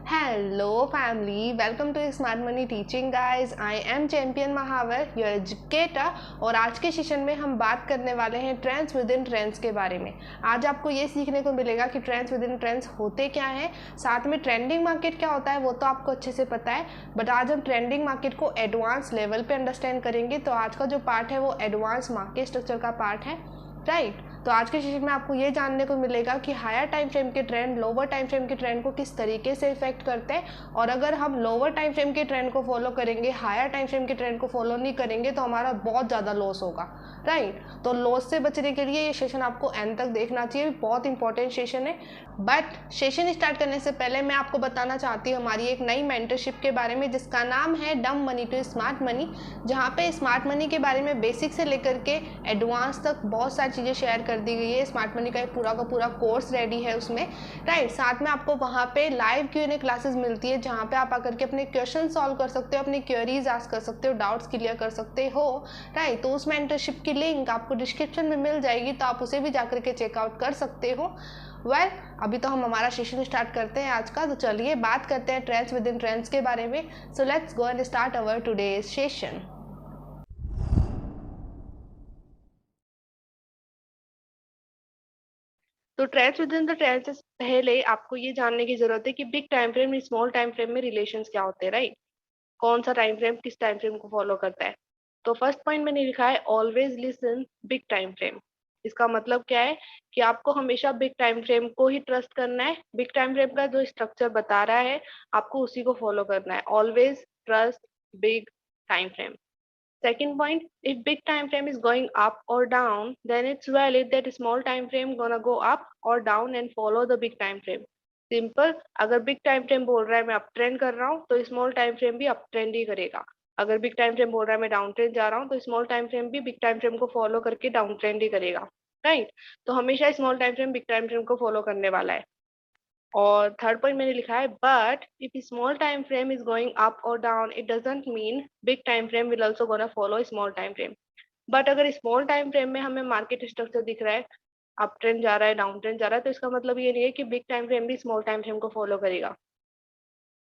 Hello family, welcome to Smart Money Teaching guys. I am Champion Mahawar, your educator। और आज के session में हम बात करने वाले हैं ट्रेंड्स विद इन ट्रेंड्स के बारे में। आज आपको ये सीखने को मिलेगा कि ट्रेंड्स विद इन ट्रेंड्स होते क्या हैं, साथ में ट्रेंडिंग मार्केट क्या होता है वो तो आपको अच्छे से पता है, बट आज हम ट्रेंडिंग मार्केट को एडवांस लेवल पे अंडरस्टैंड करेंगे। तो आज का जो पार्ट है वो एडवांस मार्केट स्ट्रक्चर का पार्ट है, राइट। तो आज के सेशन में आपको ये जानने को मिलेगा कि हायर टाइम फ्रेम के ट्रेंड लोअर टाइम फ्रेम के ट्रेंड को किस तरीके से इफेक्ट करते हैं, और अगर हम लोअर टाइम फ्रेम के ट्रेंड को फॉलो करेंगे, हायर टाइम फ्रेम के ट्रेंड को फॉलो नहीं करेंगे तो हमारा बहुत ज़्यादा लॉस होगा, राइट। तो लॉस से बचने के लिए ये सेशन आपको एंड तक देखना चाहिए, बहुत इंपॉर्टेंट सेशन है। बट सेशन स्टार्ट करने से पहले मैं आपको बताना चाहती हूँ हमारी एक नई मेंटरशिप के बारे में जिसका नाम है डम मनी टू स्मार्ट मनी, जहाँ पे स्मार्ट मनी के बारे में बेसिक से लेकर के एडवांस तक बहुत सारी चीज़ें शेयर कर दी गई है। स्मार्ट मनी का एक पूरा का पूरा कोर्स रेडी है उसमें, राइट। साथ में आपको वहाँ पे लाइव Q&A क्लासेस मिलती है जहाँ पे आप आकर के अपने क्वेश्चन सॉल्व कर सकते हो, अपनी क्वेरीज आस्क कर सकते हो, डाउट्स क्लियर कर सकते हो, राइट। तो उस मेंटरशिप की लिंक आपको डिस्क्रिप्शन में मिल जाएगी, तो आप उसे भी जाकर के चेकआउट कर सकते हो। वेल अभी तो हम हमारा सेशन स्टार्ट करते हैं आज का, तो चलिए बात करते हैं ट्रेंड्स विद इन ट्रेंड्स के बारे में। So let's go and start our today's session. तो trends within the trends से पहले आपको ये जानने की जरूरत है कि big time frame small time frame में रिलेशंस क्या होते हैं, राइट। कौन सा टाइम फ्रेम किस टाइम फ्रेम को फॉलो करता है। तो फर्स्ट पॉइंट मैंने लिखा है always listen big time frame. इसका मतलब क्या है कि आपको हमेशा बिग टाइम फ्रेम को ही ट्रस्ट करना है। बिग टाइम फ्रेम का जो स्ट्रक्चर बता रहा है आपको उसी को फॉलो करना है। Always trust big time frame. Second point, if big time frame is going up or down, then it's valid that small time frame gonna go up or down and follow the big time frame. Simple, अगर big time frame बोल रहा है मैं up trend कर रहा हूँ तो small time frame भी अप ट्रेंड ही करेगा। अगर बिग टाइम फ्रेम बोल रहा है मैं डाउन ट्रेंड जा रहा हूँ तो स्मॉल टाइम फ्रेम भी बिग टाइम फ्रेम को फॉलो करके डाउन ट्रेंड ही करेगा, राइट। तो हमेशा small time frame big time frame को फॉलो करने वाला है। और थर्ड पॉइंट मैंने लिखा है but if small time frame is going up और down it doesn't mean big time frame will also gonna follow small time frame. But अगर स्मॉल टाइम फ्रेम में हमें मार्केट स्ट्रक्चर दिख रहा है, अप ट्रेंड जा रहा है, डाउन ट्रेंड जा रहा है, तो इसका मतलब ये नहीं है कि बिग टाइम फ्रेम भी स्मॉल टाइम फ्रेम को फॉलो करेगा।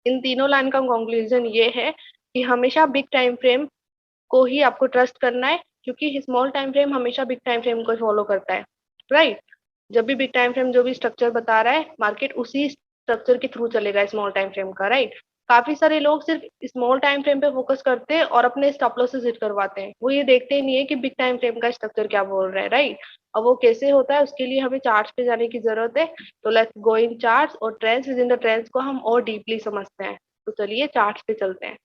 इन तीनों लाइन का कंक्लूजन ये है कि हमेशा बिग टाइम फ्रेम को ही आपको ट्रस्ट करना है, क्योंकि स्मॉल टाइम फ्रेम हमेशा बिग टाइम फ्रेम को फॉलो करता है, राइट। जब भी बिग टाइम फ्रेम जो भी स्ट्रक्चर बता रहा है मार्केट उसी स्ट्रक्चर के थ्रू चलेगा स्मॉल टाइम फ्रेम का, राइट। काफी सारे लोग सिर्फ स्मॉल टाइम फ्रेम पे फोकस करते हैं और अपने स्टॉप लॉसेस हिट करवाते हैं, वो ये देखते ही नहीं है कि बिग टाइम फ्रेम का स्ट्रक्चर क्या बोल रहा है, राइट। अब वो कैसे होता है उसके लिए हमें चार्ट्स पे जाने की जरूरत है। तो लेट्स गो इन चार्ट्स और trends within the trends को हम और डीपली समझते हैं। तो चलिए चार्ट्स पे चलते हैं।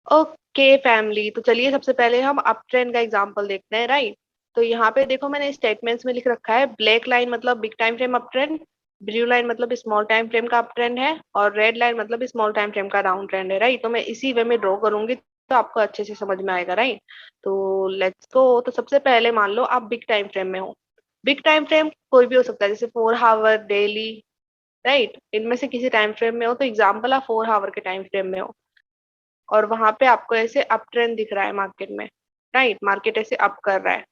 ओके फैमिली, तो चलिए सबसे पहले हम अप ट्रेंड का एग्जांपल देखते हैं, राइट। तो यहाँ पे देखो मैंने स्टेटमेंट्स में लिख रखा है ब्लैक लाइन मतलब big time frame up trend, blue line मतलब स्मॉल टाइम फ्रेम का अप ट्रेंड है, और रेड लाइन मतलब स्मॉल टाइम फ्रेम का डाउन ट्रेंड है, राइट। तो मैं इसी वे में ड्रॉ करूंगी तो आपको अच्छे से समझ में आएगा, राइट। तो लेट्स गो। तो सबसे पहले मान लो आप बिग टाइम फ्रेम में हो। बिग टाइम फ्रेम कोई भी हो सकता है, जैसे 4 आवर, डेली, राइट। इनमें से किसी टाइम फ्रेम में हो, तो एग्जाम्पल आप 4 आवर के टाइम फ्रेम में हो और वहां पे आपको ऐसे अप ट्रेंड दिख रहा है मार्केट में, राइट। मार्केट ऐसे अप कर रहा है,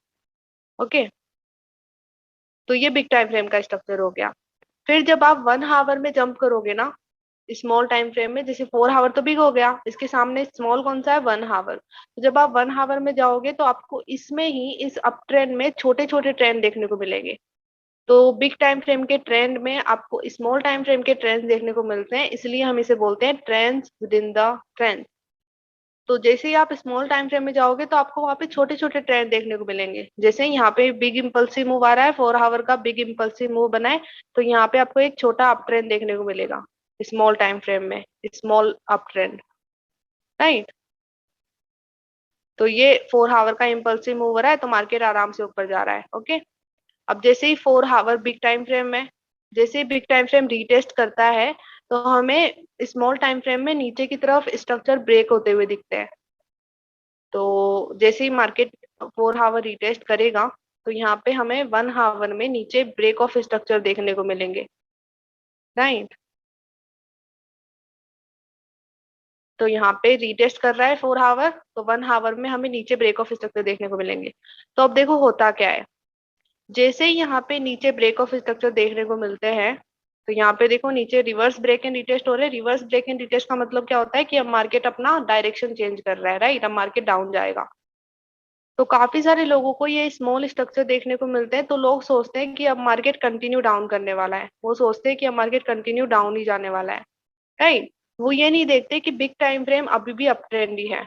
ओके। तो ये बिग टाइम फ्रेम का स्ट्रक्चर हो गया। फिर जब आप 1 आवर में जंप करोगे ना स्मॉल टाइम फ्रेम में, जैसे 4 आवर तो बिग हो गया, इसके सामने स्मॉल कौन सा है, 1 आवर। तो जब आप 1 आवर में जाओगे तो आपको इसमें ही इस अप ट्रेंड में छोटे छोटे ट्रेंड देखने को मिलेंगे। तो बिग टाइम फ्रेम के ट्रेंड में आपको स्मॉल टाइम फ्रेम के ट्रेंड्स देखने को मिलते हैं, इसलिए हम इसे बोलते हैं trends within the trend. तो जैसे ही आप स्मॉल टाइम फ्रेम में जाओगे तो आपको वहां पे छोटे छोटे ट्रेंड देखने को मिलेंगे। जैसे यहाँ पे बिग इम्पल्सिव मूव आ रहा है, 4 आवर का बिग इम्पल्सिव मूव बना है, तो यहाँ पे आपको एक छोटा अप ट्रेंड देखने को मिलेगा स्मॉल टाइम फ्रेम में, स्मॉल अप ट्रेंड, राइट। तो ये 4 आवर का इम्पल्सिव मूव हो रहा है तो मार्केट आराम से ऊपर जा रहा है, ओके। अब जैसे ही 4 आवर बिग टाइम फ्रेम में, जैसे ही बिग टाइम फ्रेम रीटेस्ट करता है तो हमें स्मॉल टाइम फ्रेम में नीचे की तरफ स्ट्रक्चर ब्रेक होते हुए दिखते हैं। तो जैसे ही मार्केट 4 आवर रिटेस्ट करेगा तो यहाँ पे हमें 1 आवर में नीचे ब्रेक ऑफ स्ट्रक्चर देखने को मिलेंगे, राइट। तो यहाँ पे रिटेस्ट कर रहा है 4 आवर, तो 1 आवर में हमें नीचे ब्रेक ऑफ स्ट्रक्चर देखने को मिलेंगे। तो अब देखो होता क्या है, जैसे ही यहाँ पे नीचे ब्रेक ऑफ स्ट्रक्चर देखने को मिलते हैं तो यहाँ पे देखो नीचे रिवर्स ब्रेक एंड रिटेस्ट हो रहे हैं। रिवर्स ब्रेक एंड रिटेस्ट का मतलब क्या होता है कि अब मार्केट अपना डायरेक्शन चेंज कर रहा है, राइट, अब मार्केट डाउन जाएगा। तो काफी सारे लोगों को ये स्मॉल स्ट्रक्चर देखने को मिलते हैं, तो लोग सोचते हैं कि अब मार्केट कंटिन्यू डाउन करने वाला है, वो सोचते हैं कि अब मार्केट कंटिन्यू डाउन ही जाने वाला है, राइट। वो ये नहीं देखते कि बिग टाइम फ्रेम अभी भी अप ट्रेंड ही है,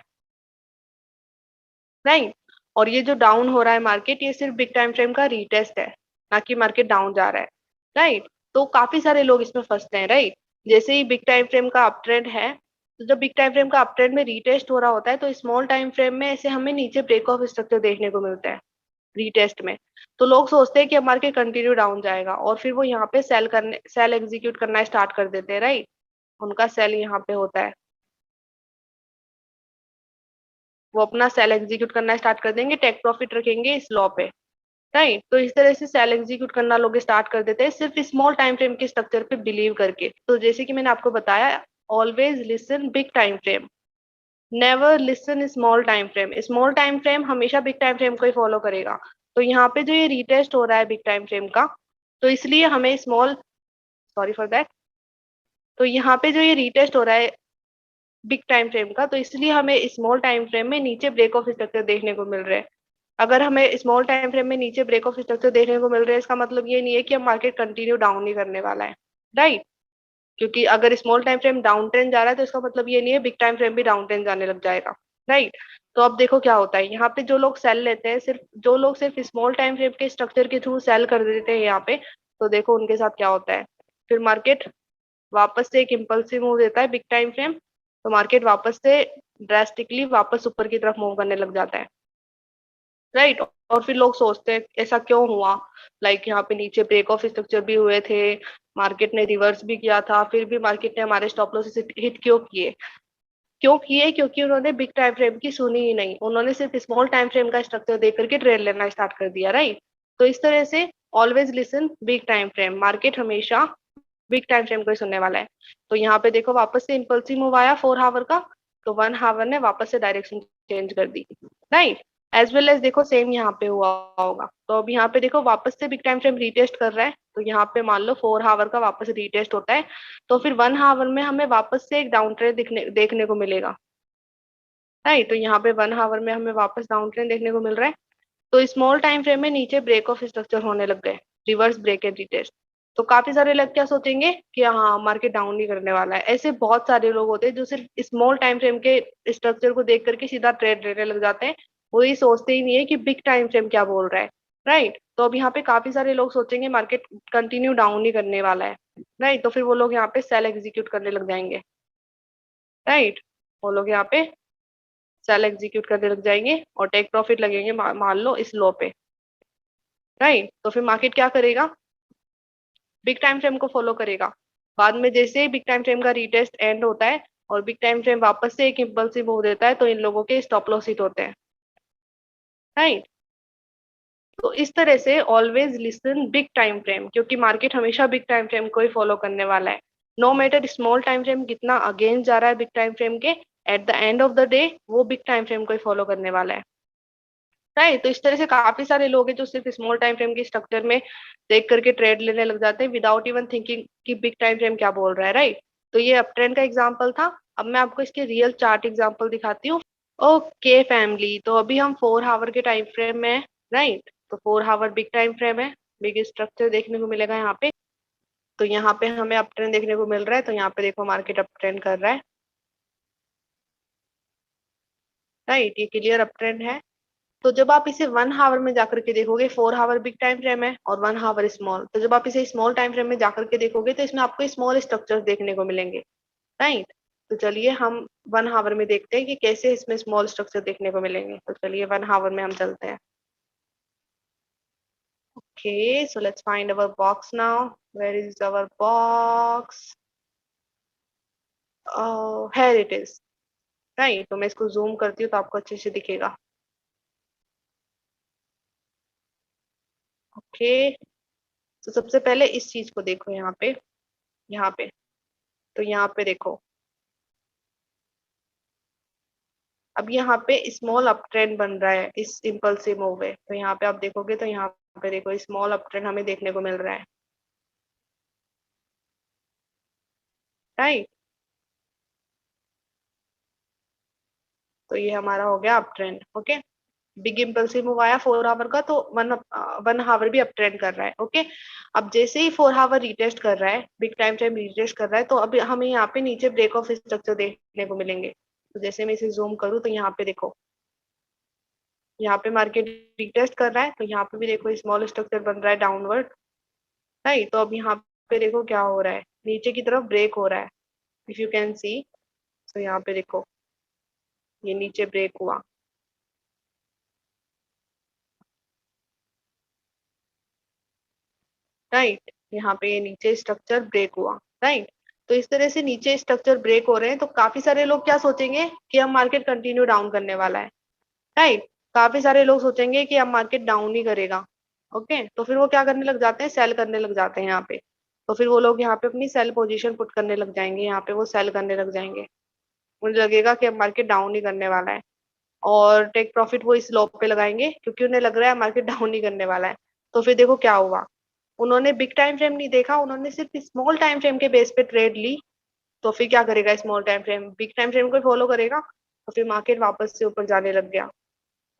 राइट। और ये जो डाउन हो रहा है मार्केट, ये सिर्फ बिग टाइम फ्रेम का रीटेस्ट है, ना कि मार्केट डाउन जा रहा है, राइट। तो काफी सारे लोग इसमें फंसते हैं, राइट। जैसे ही बिग टाइम फ्रेम का अप ट्रेंड है, तो जब बिग टाइम फ्रेम का अप ट्रेंड में रीटेस्ट हो रहा होता है, तो स्मॉल टाइम फ्रेम में ऐसे हमें नीचे ब्रेक ऑफ स्ट्रक्चर देखने को मिलता है रीटेस्ट में। तो लोग सोचते हैं कि अब मार्केट कंटिन्यू डाउन जाएगा, और फिर वो यहाँ पे सेल एग्जीक्यूट करना स्टार्ट कर देते हैं, राइट। उनका सेल यहाँ पे होता है, वो अपना सेल एग्जीक्यूट करना स्टार्ट कर देंगे, टेक प्रॉफिट रखेंगे इस लॉ पे, राइट। तो इस तरह से सेल एग्जीक्यूट करना लोग स्टार्ट कर देते हैं सिर्फ स्मॉल टाइम फ्रेम के स्ट्रक्चर पे बिलीव करके। तो जैसे कि मैंने आपको बताया, always listen big time frame, never listen small time frame. Small time frame हमेशा बिग टाइम फ्रेम को ही फॉलो करेगा। तो यहाँ पे जो ये रीटेस्ट हो रहा है बिग टाइम फ्रेम का, तो इसलिए हमें स्मॉल, सॉरी फॉर दैट, तो यहाँ पे जो ये रीटेस्ट हो रहा है बिग टाइम फ्रेम का, तो इसलिए हमें स्मॉल टाइम फ्रेम में नीचे ब्रेक ऑफ स्ट्रक्चर देखने को मिल रहे हैं। अगर हमें स्मॉल टाइम फ्रेम में नीचे ब्रेक ऑफ स्ट्रक्चर देखने को मिल रहे हैं, इसका मतलब ये नहीं है कि अब मार्केट कंटिन्यू डाउन नहीं करने वाला है, राइट। क्योंकि अगर small time frame down trend जा रहा है, तो इसका मतलब ये नहीं है बिग टाइम फ्रेम भी डाउन ट्रेंड जाने लग जाएगा, राइट। तो अब देखो क्या होता है यहाँ पे, जो लोग सेल लेते हैं, सिर्फ जो लोग सिर्फ स्मॉल टाइम फ्रेम के स्ट्रक्चर के थ्रू सेल कर देते हैं यहाँ पे, तो देखो उनके साथ क्या होता है। फिर मार्केट वापस से एक इम्पल्सिव मूव देता है बिग टाइम फ्रेम, तो मार्केट वापस से ड्रेस्टिकली वापस ऊपर की तरफ मूव करने लग जाता है, राइट। और फिर लोग सोचते हैं ऐसा क्यों हुआ, लाइक यहाँ पे नीचे ब्रेक ऑफ स्ट्रक्चर भी हुए थे, मार्केट ने रिवर्स भी किया था, फिर भी मार्केट ने हमारे स्टॉप लॉस हिट क्यों किए। क्यों किए, क्योंकि उन्होंने बिग टाइम फ्रेम की सुनी ही नहीं, उन्होंने सिर्फ स्मॉल टाइम फ्रेम का स्ट्रक्चर देख करके ट्रेड लेना स्टार्ट कर दिया, राइट। तो इस तरह से always listen big time frame, market हमेशा बिग टाइम फ्रेम को ही सुनने वाला है। तो यहाँ पे देखो वापस से इम्पल्सिव मूव आया 4 आवर का, तो 1 आवर ने वापस से डायरेक्शन चेंज कर दी, राइट। एज वेल एज देखो सेम यहाँ पे हुआ होगा। तो अब यहाँ पे देखो वापस से बिग टाइम फ्रेम रीटेस्ट कर रहा है, तो यहाँ पे मान लो 4 आवर का वापस रीटेस्ट होता है, तो फिर 1 आवर में हमें वापस से एक डाउन ट्रेंड देखने को मिलेगा, राइट। तो यहाँ पे 1 आवर में हमें वापस डाउन ट्रेंड देखने को मिल रहा है। तो स्मॉल टाइम फ्रेम में नीचे ब्रेक ऑफ स्ट्रक्चर होने लग गए, रिवर्स ब्रेक एंड रिटेस्ट। तो काफी सारे लोग क्या सोचेंगे कि हाँ मार्केट डाउन नहीं करने वाला है। ऐसे बहुत सारे लोग होते हैं जो सिर्फ स्मॉल टाइम फ्रेम के स्ट्रक्चर को देख करके सीधा ट्रेड लेने लग जाते हैं, वो ये सोचते ही नहीं है कि बिग टाइम फ्रेम क्या बोल रहा है, राइट। तो अब यहाँ पे काफी सारे लोग सोचेंगे मार्केट कंटिन्यू डाउन ही करने वाला है, राइट। तो फिर वो लोग यहाँ पे सेल एग्जीक्यूट करने लग जाएंगे, राइट। वो लोग यहाँ पे सेल एग्जीक्यूट करने लग जाएंगे और टेक प्रॉफिट लगेंगे मान लो इस लो पे, राइट। तो फिर मार्केट क्या करेगा, बिग टाइम फ्रेम को फॉलो करेगा। बाद में जैसे ही बिग टाइम फ्रेम का रीटेस्ट एंड होता है और बिग टाइम फ्रेम वापस से एक इम्पल्सिव मूव देता है, तो इन लोगों के स्टॉप लॉस हिट होते हैं, राइट। तो इस तरह से always listen big time frame, क्योंकि मार्केट हमेशा बिग टाइम फ्रेम को ही फॉलो करने वाला है। No matter small time frame कितना अगेंस्ट जा रहा है बिग टाइम फ्रेम के, at the end of the day वो बिग टाइम फ्रेम को ही फॉलो करने वाला है, राइट। तो इस तरह से काफी सारे लोग हैं जो सिर्फ स्मॉल टाइम फ्रेम के स्ट्रक्चर में देख करके ट्रेड लेने लग जाते हैं विदाउट इवन थिंकिंग कि बिग टाइम फ्रेम क्या बोल रहा है, राइट। तो ये अप ट्रेंड का एग्जांपल था। अब मैं आपको इसके रियल चार्ट एग्जांपल दिखाती हूँ। ओके फैमिली, तो अभी हम 4 आवर के टाइम फ्रेम में है, राइट। तो 4 आवर बिग टाइम फ्रेम है, बिग स्ट्रक्चर देखने को मिलेगा यहाँ पे। तो यहाँ पे हमें अप ट्रेंड देखने को मिल रहा है, तो यहाँ पे देखो मार्केट अप ट्रेंड कर रहा है, राइट। ये क्लियर अप ट्रेंड है। तो जब आप इसे 1 आवर में जाकर के देखोगे, 4 आवर बिग टाइम फ्रेम है और 1 आवर स्मॉल, तो जब आप इसे स्मॉल टाइम फ्रेम में जाकर के देखोगे, तो इसमें आपको स्मॉल स्ट्रक्चर्स देखने को मिलेंगे, राइट। तो चलिए हम 1 आवर में देखते हैं कि कैसे इसमें स्मॉल स्ट्रक्चर देखने को मिलेंगे। तो चलिए 1 आवर में हम चलते हैं। Okay, so let's find our box now. Where is our box? Here it is, right. तो मैं इसको जूम करती हूँ तो आपको अच्छे से दिखेगा। ओके, तो सबसे पहले इस चीज को देखो, यहाँ पे, यहाँ पे, तो यहाँ पे देखो, अब यहाँ पे स्मॉल अप ट्रेंड बन रहा है इस इम्पल्सिव मूव में। तो यहाँ पे आप देखोगे तो यहाँ पे देखो स्मॉल अप ट्रेंड हमें देखने को मिल रहा है, राइट। तो ये हमारा हो गया up trend. Okay, big impulsive move आया 4 आवर का, तो 1 आवर भी अप ट्रेंड कर रहा है। ओके, अब जैसे ही 4 आवर रिटेस्ट कर रहा है, बिग टाइम फ्रेम रिटेस्ट कर रहा है, तो अब हमें यहाँ पे नीचे ब्रेक ऑफ स्ट्रक्चर देखने को मिलेंगे। तो जैसे मैं इसे जूम करूँ तो यहाँ पे देखो, यहाँ पे मार्केट रिटेस्ट कर रहा है, तो यहाँ पे भी देखो स्मॉल स्ट्रक्चर बन रहा है डाउनवर्ड। राइट, तो अब यहाँ पे देखो क्या हो रहा है, नीचे की तरफ ब्रेक हो रहा है। इफ यू कैन सी, तो यहाँ पे देखो ये नीचे ब्रेक हुआ। राइट, यहाँ पे ये नीचे स्ट्रक्चर ब्रेक हुआ। राइट, तो इस तरह से नीचे स्ट्रक्चर ब्रेक हो रहे हैं, तो काफी सारे लोग क्या सोचेंगे कि अब मार्केट कंटिन्यू डाउन करने वाला है। राइट, काफी सारे लोग सोचेंगे कि अब मार्केट डाउन ही करेगा। ओके, तो फिर वो क्या करने लग जाते हैं, सेल करने लग जाते हैं यहाँ पे। तो फिर वो लोग यहाँ पे अपनी सेल पोजीशन पुट करने लग जाएंगे, यहाँ पे वो सेल करने लग जाएंगे। उन्हें लगेगा कि अब मार्केट डाउन ही करने वाला है, और टेक प्रॉफिट वो इस लो पे लगाएंगे क्योंकि उन्हें लग रहा है मार्केट डाउन ही करने वाला है। तो फिर देखो क्या हुआ, उन्होंने बिग टाइम फ्रेम नहीं देखा, उन्होंने सिर्फ स्मॉल टाइम फ्रेम के बेस पे ट्रेड ली। तो फिर क्या करेगा, small time frame big time frame को फॉलो करेगा, तो फिर मार्केट वापस से ऊपर जाने लग गया,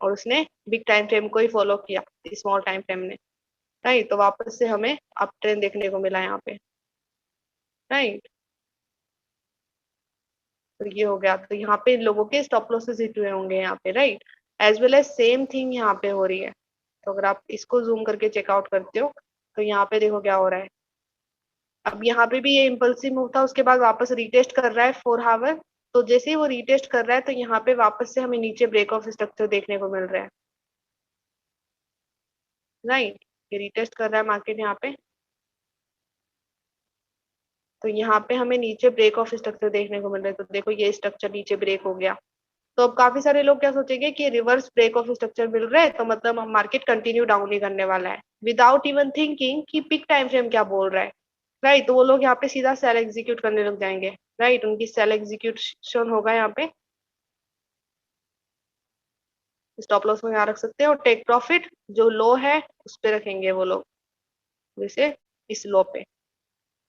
और उसने बिग टाइम फ्रेम को ही फॉलो किया स्मॉल टाइम फ्रेम ने। राइट, तो वापस से हमें अप ट्रेंड देखने को मिला यहाँ पे। राइट, तो ये हो गया, तो यहाँ पे लोगों के स्टॉप लॉसेस हिट हुए होंगे यहाँ पे। Right, as well as same thing यहाँ पे हो रही है। तो अगर आप इसको जूम करके चेकआउट करते हो, तो यहाँ पे देखो क्या हो रहा है। अब यहाँ पे भी ये इम्पल्सिव मूव था, उसके बाद वापस रिटेस्ट कर रहा है 4 आवर। तो जैसे ही वो रिटेस्ट कर रहा है, तो यहाँ पे वापस से हमें नीचे ब्रेक ऑफ स्ट्रक्चर देखने को मिल रहा है। राइट, ये रिटेस्ट कर रहा है मार्केट यहाँ पे, तो यहाँ पे हमें नीचे ब्रेक ऑफ स्ट्रक्चर देखने को मिल रहा है। तो देखो ये स्ट्रक्चर नीचे ब्रेक हो गया। तो अब काफी सारे लोग क्या सोचेंगे कि रिवर्स ब्रेक ऑफ स्ट्रक्चर मिल रहा है, तो मतलब मार्केट कंटिन्यू डाउन ही करने वाला है, विदाउट इवन थिंकिंग कि पिक टाइम फ्रेम क्या बोल रहा है। राइट, तो वो लोग यहाँ पे सीधा सेल एग्जीक्यूट करने लग जाएंगे। राइट, उनकी सेल एग्जीक्यूशन होगा यहाँ पे। स्टॉप लॉस को यहाँ रख सकते हैं, और टेक प्रॉफिट जो लो है उस पे रखेंगे वो लोग, जैसे इस लो पे।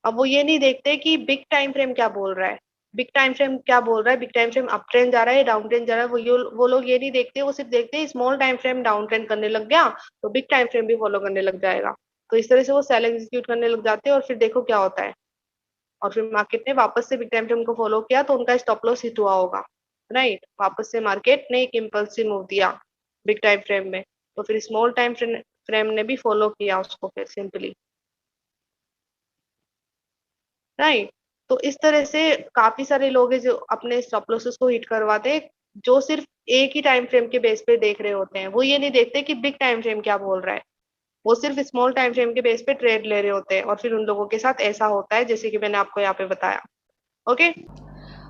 अब वो ये नहीं देखते कि बिग टाइम फ्रेम क्या बोल रहा है। बिग टाइम फ्रेम क्या बोल रहा है, big time frame up trend जा रहा है, डाउन ट्रेंड जा रहा है, वो लोग ये नहीं देखते, वो सिर्फ देखते हैं small time frame down trend करने लग गया, तो बिग टाइम फ्रेम भी फॉलो करने लग जाएगा। तो इस तरह से वो सेल एग्जीक्यूट करने लग जाते हैं, और फिर देखो क्या होता है, और फिर मार्केट ने वापस से बिग टाइम फ्रेम को फॉलो किया, तो उनका स्टॉप लॉस हिट हुआ होगा। राइट, वापस से मार्केट ने एक इम्पल्सिव मूव दिया बिग टाइम फ्रेम में, तो फिर स्मॉल टाइम फ्रेम ने भी फॉलो किया उसको फिर सिंपली। राइट, तो इस तरह से काफी सारे लोग हैं जो अपने स्टॉप लॉसेस को हिट करवाते हैं, जो सिर्फ एक ही टाइम फ्रेम के बेस पे देख रहे होते हैं। वो ये नहीं देखते कि बिग टाइम फ्रेम क्या बोल रहा है, वो सिर्फ स्मॉल टाइम फ्रेम के बेस पे ट्रेड ले रहे होते हैं, और फिर उन लोगों के साथ ऐसा होता है जैसे कि मैंने आपको यहाँ पे बताया। Okay,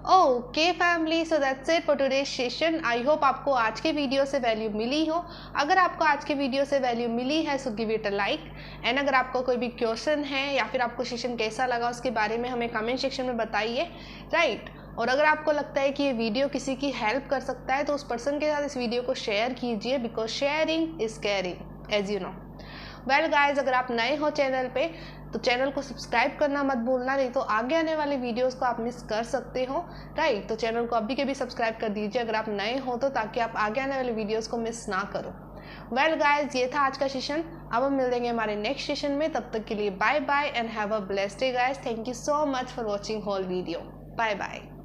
okay family, so that's it for today session. I hope आपको आज के वीडियो से वैल्यू मिली हो। अगर आपको आज के वीडियो से वैल्यू मिली है so give it a like, and अगर आपको कोई भी क्वेश्चन है या फिर आपको सेशन कैसा लगा उसके बारे में हमें कमेंट सेक्शन में बताइए। राइट, और अगर आपको लगता है कि ये वीडियो किसी की हेल्प कर सकता है तो उस पर्सन के साथ इस वीडियो को शेयर कीजिए, because sharing is caring, as you know. Well guys, अगर आप नए हो चैनल पे तो चैनल को सब्सक्राइब करना मत भूलना, नहीं तो आगे आने वाले वीडियोस को आप मिस कर सकते हो। राइट, तो चैनल को अभी के भी सब्सक्राइब कर दीजिए अगर आप नए हो तो, ताकि आप आगे आने वाले वीडियोस को मिस ना करो। वेल गाइज, ये था आज का सेशन। अब हम मिलेंगे हमारे नेक्स्ट सेशन में, तब तक के लिए bye bye and have a blessed day guys. Thank you so much for watching whole video. Bye bye.